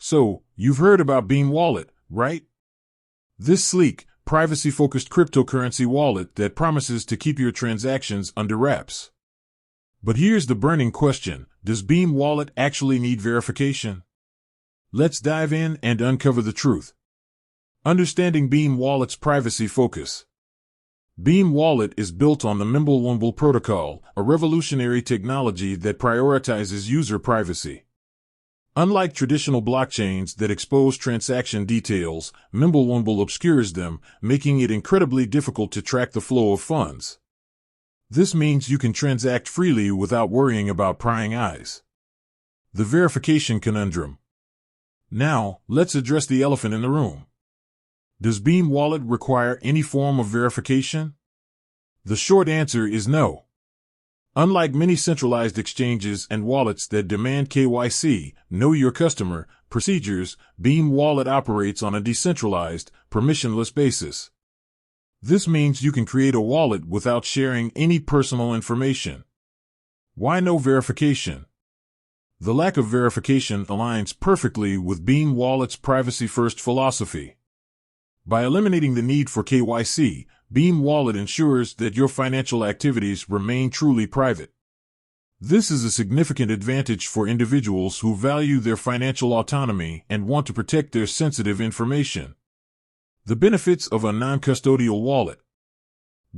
So, you've heard about Beam Wallet, right? This sleek, privacy-focused cryptocurrency wallet that promises to keep your transactions under wraps. But here's the burning question: does Beam Wallet actually need verification? Let's dive in and uncover the truth. Understanding Beam Wallet's privacy focus. Beam Wallet is built on the Mimblewimble protocol, a revolutionary technology that prioritizes user privacy. Unlike traditional blockchains that expose transaction details, Mimblewimble obscures them, making it incredibly difficult to track the flow of funds. This means you can transact freely without worrying about prying eyes. The verification conundrum. Now, let's address the elephant in the room. Does Beam Wallet require any form of verification? The short answer is no. Unlike many centralized exchanges and wallets that demand KYC, know your customer, procedures, Beam Wallet operates on a decentralized, permissionless basis. This means you can create a wallet without sharing any personal information. Why no verification? The lack of verification aligns perfectly with Beam Wallet's privacy-first philosophy. By eliminating the need for KYC, Beam Wallet ensures that your financial activities remain truly private. This is a significant advantage for individuals who value their financial autonomy and want to protect their sensitive information. The benefits of a non-custodial wallet.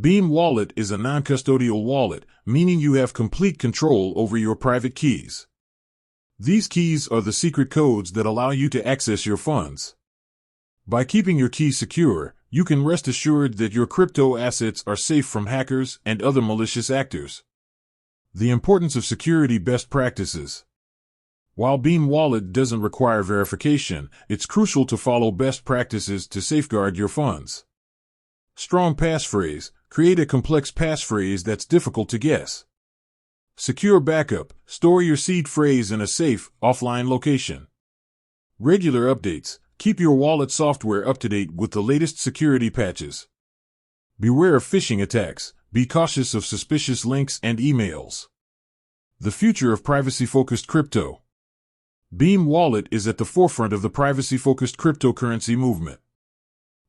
Beam Wallet is a non-custodial wallet, meaning you have complete control over your private keys. These keys are the secret codes that allow you to access your funds. By keeping your keys secure, you can rest assured that your crypto assets are safe from hackers and other malicious actors. The importance of security best practices. While Beam Wallet doesn't require verification, it's crucial to follow best practices to safeguard your funds. Strong passphrase. Create a complex passphrase that's difficult to guess. Secure backup. Store your seed phrase in a safe, offline location. Regular updates. Keep your wallet software up to date with the latest security patches. Beware of phishing attacks. Be cautious of suspicious links and emails. The future of privacy-focused crypto. Beam Wallet is at the forefront of the privacy-focused cryptocurrency movement.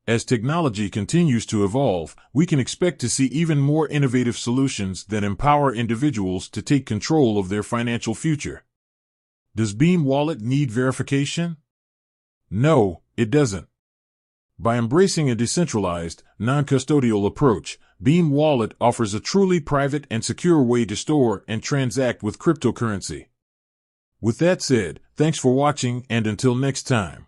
As technology continues to evolve, we can expect to see even more innovative solutions that empower individuals to take control of their financial future. Does Beam Wallet need verification? No, it doesn't. By embracing a decentralized, non-custodial approach, Beam Wallet offers a truly private and secure way to store and transact with cryptocurrency. With that said, thanks for watching, and until next time.